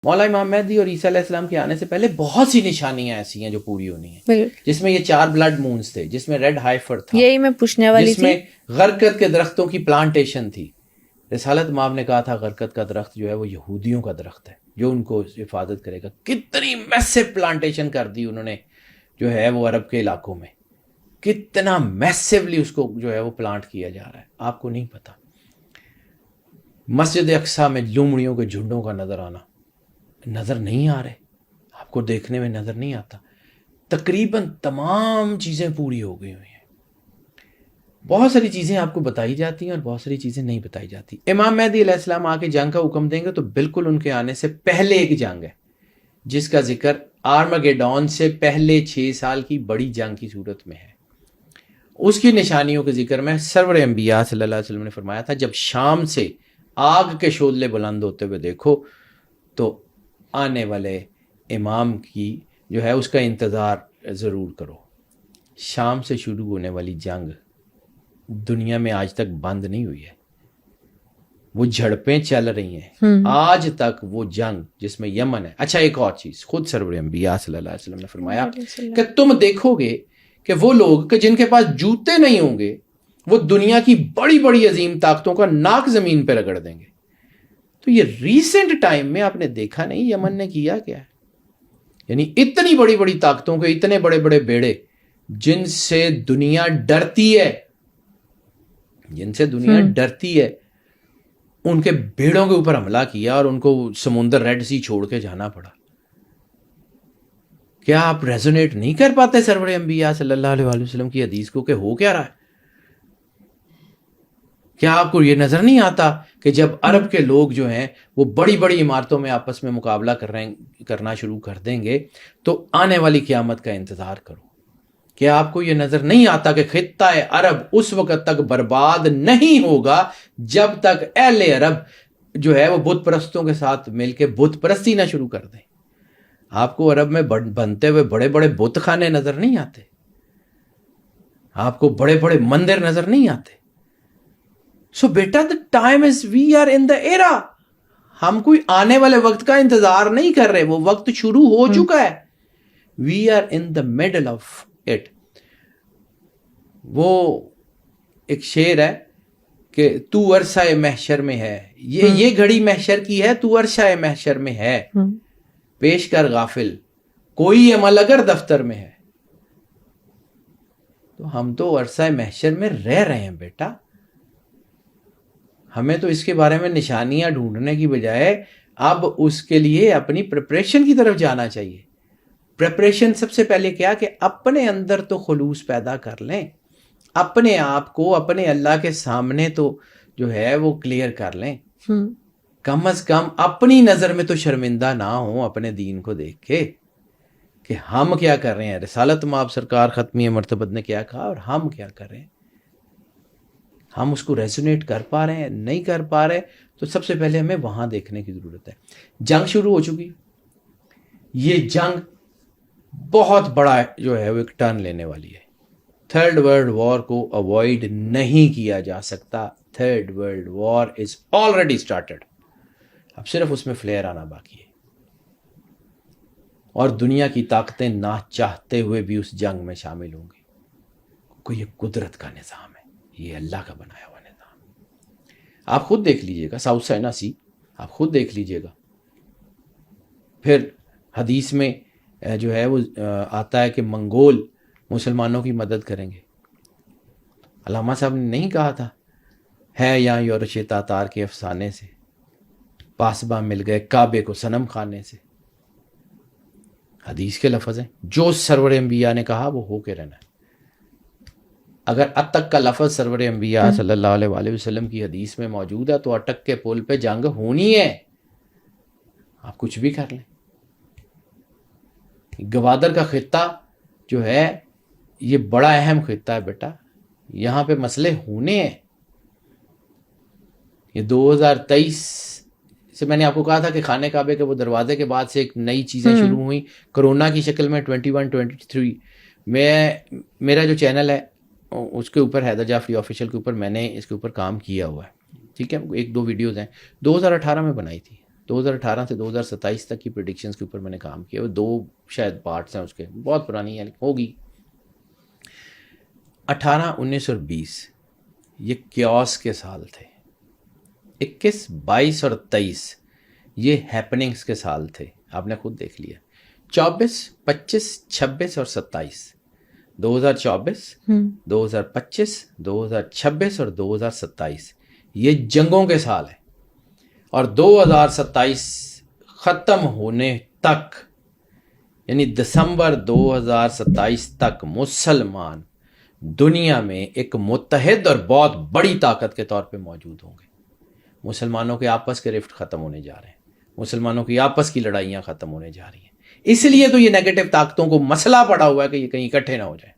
مولا امام مہدی اور عیسیٰ علیہ السلام کے آنے سے پہلے بہت سی نشانیاں ایسی ہیں جو پوری ہونی ہیں، جس میں یہ 4 بلڈ مونز تھے، جس میں ریڈ ہائفر تھا، یہی میں پوچھنے والی جس میں غرقد کے درختوں کی پلانٹیشن تھی۔ رسالت مآب نے کہا تھا غرقد کا درخت جو ہے وہ یہودیوں کا درخت ہے جو ان کو حفاظت کرے گا۔ کتنی میسو پلانٹیشن کر دی انہوں نے جو ہے وہ عرب کے علاقوں میں، کتنا میسولی اس کو جو ہے وہ پلانٹ کیا جا رہا ہے، آپ کو نہیں پتا۔ مسجد اقصیٰ میں لومڑیوں کے جھنڈوں کا نظر آنا، نظر نہیں آ رہے، آپ کو دیکھنے میں نظر نہیں آتا۔ تقریباً تمام چیزیں پوری ہو گئی ہوئی ہیں۔ بہت ساری چیزیں آپ کو بتائی جاتی ہیں اور بہت ساری چیزیں نہیں بتائی جاتی۔ امام مہدی علیہ السلام آ کے جنگ کا حکم دیں گے تو بالکل ان کے آنے سے پہلے ایک جنگ ہے جس کا ذکر آرمگیڈون سے پہلے 6 سال کی بڑی جنگ کی صورت میں ہے۔ اس کی نشانیوں کے ذکر میں سرور انبیاء صلی اللہ علیہ وسلم نے فرمایا تھا جب شام سے آگ کے شعلے بلند ہوتے ہوئے دیکھو تو آنے والے امام کی جو ہے اس کا انتظار ضرور کرو۔ شام سے شروع ہونے والی جنگ دنیا میں آج تک بند نہیں ہوئی ہے، وہ جھڑپیں چل رہی ہیں آج تک۔ وہ جنگ جس میں یمن ہے۔ اچھا ایک اور چیز، خود سرور انبیاء صلی اللہ علیہ وسلم نے فرمایا کہ تم دیکھو گے کہ وہ لوگ کہ جن کے پاس جوتے نہیں ہوں گے وہ دنیا کی بڑی بڑی عظیم طاقتوں کا ناک زمین پہ رگڑ دیں گے۔ تو یہ ریسنٹ ٹائم میں آپ نے دیکھا نہیں یمن نے کیا کیا ہے، یعنی اتنی بڑی بڑی طاقتوں کے اتنے بڑے بڑے بیڑے جن سے دنیا ڈرتی ہے، جن سے دنیا ڈرتی ہے، ان کے بیڑوں کے اوپر حملہ کیا اور ان کو سمندر ریڈ سی چھوڑ کے جانا پڑا۔ کیا آپ ریزونیٹ نہیں کر پاتے سرور انبیاء صلی اللہ علیہ وآلہ وسلم کی حدیث کو کہ ہو کیا رہا ہے؟ کیا آپ کو یہ نظر نہیں آتا کہ جب عرب کے لوگ جو ہیں وہ بڑی بڑی عمارتوں میں آپس میں مقابلہ کرنا شروع کر دیں گے تو آنے والی قیامت کا انتظار کرو؟ کیا آپ کو یہ نظر نہیں آتا کہ خطہ عرب اس وقت تک برباد نہیں ہوگا جب تک اہل عرب جو ہے وہ بت پرستوں کے ساتھ مل کے بت پرستی نہ شروع کر دیں؟ آپ کو عرب میں بنتے ہوئے بڑے بڑے بت خانے نظر نہیں آتے؟ آپ کو بڑے بڑے مندر نظر نہیں آتے؟ سو بیٹا the time is we are in the era، ہم کوئی آنے والے وقت کا انتظار نہیں کر رہے، وہ وقت شروع ہو چکا ہے۔ we are in the middle of it۔ وہ ایک شعر ہے کہ تو عرصہ محشر میں ہے، یہ گھڑی محشر کی ہے، تو عرصہ محشر میں ہے، پیش کر غافل کوئی عمل اگر دفتر میں ہے۔ تو ہم تو عرصہ محشر میں رہ رہے ہیں بیٹا، ہمیں تو اس کے بارے میں نشانیاں ڈھونڈنے کی بجائے اب اس کے لیے اپنی پریپریشن کی طرف جانا چاہیے۔ پریپریشن سب سے پہلے کیا کہ اپنے اندر تو خلوص پیدا کر لیں، اپنے آپ کو اپنے اللہ کے سامنے تو جو ہے وہ کلیئر کر لیں، کم از کم اپنی نظر میں تو شرمندہ نہ ہوں اپنے دین کو دیکھ کے کہ ہم کیا کر رہے ہیں۔ رسالت مآب سرکار ختمیہ مرتبت نے کیا کہا اور ہم کیا کر رہے ہیں، ہم اس کو ریزونیٹ کر پا رہے ہیں نہیں کر پا رہے؟ تو سب سے پہلے ہمیں وہاں دیکھنے کی ضرورت ہے۔ جنگ شروع ہو چکی، یہ جنگ بہت بڑا جو ہے وہ ایک ٹرن لینے والی ہے۔ تھرڈ ورلڈ وار کو اوائڈ نہیں کیا جا سکتا۔ Third world war is already started, اب صرف اس میں فلیئر آنا باقی ہے، اور دنیا کی طاقتیں نہ چاہتے ہوئے بھی اس جنگ میں شامل ہوں گی، کیونکہ یہ قدرت کا نظام ہے، یہ اللہ کا بنایا ہوا نظام۔ آپ خود دیکھ لیجئے گا، ساؤتھ چائنا سی آپ خود دیکھ لیجئے گا۔ پھر حدیث میں جو ہے وہ آتا ہے کہ منگول مسلمانوں کی مدد کریں گے۔ علامہ صاحب نے نہیں کہا تھا ہے یہاں یورش تاتار کے افسانے سے پاسباں مل گئے کعبے کو صنم خانے سے؟ حدیث کے لفظ ہیں، جو سرور انبیاء نے کہا وہ ہو کے رہنا ہے۔ اگر اتک کا لفظ سرور انبیاء صلی اللہ علیہ وآلہ وسلم کی حدیث میں موجود ہے تو اٹک کے پل پہ جنگ ہونی ہے، آپ کچھ بھی کر لیں۔ گوادر کا خطہ جو ہے یہ بڑا اہم خطہ ہے بیٹا، یہاں پہ مسئلے ہونے ہیں۔ یہ 2023 سے میں نے آپ کو کہا تھا کہ خانہ کعبے کے وہ دروازے کے بعد سے ایک نئی چیزیں شروع ہوئیں کرونا کی شکل میں۔ 21-23 میرا جو چینل ہے اس کے اوپر حیدر جعفری آفیشیل کے اوپر میں نے اس کے اوپر کام کیا ہوا ہے، ٹھیک ہے، 1-2 ویڈیوز ہیں 2018 میں بنائی تھی، 2018 سے 2027 تک کی پریڈکشنز کے اوپر میں نے کام کیا. وہ 2 شاید پارٹس ہیں اس کے, بہت پرانی ہے ہوگی. 18, 19 اور 20 یہ کیوس کے سال تھے. 21, 22 اور 23 یہ ہیپننگز کے سال تھے, آپ نے خود دیکھ لیا. 24, 25, 26 اور 27, 2024, 2025, 2026 اور 2027 یہ جنگوں کے سال ہیں. اور 2027 ختم ہونے تک, یعنی دسمبر 2027 تک مسلمان دنیا میں ایک متحد اور بہت بڑی طاقت کے طور پہ موجود ہوں گے. مسلمانوں کے آپس کے رفٹ ختم ہونے جا رہے ہیں, مسلمانوں کی آپس کی لڑائیاں ختم ہونے جا رہی ہیں. اس لیے تو یہ نیگیٹو طاقتوں کو مسئلہ پڑا ہوا ہے کہ یہ کہیں اکٹھے نہ ہو جائیں.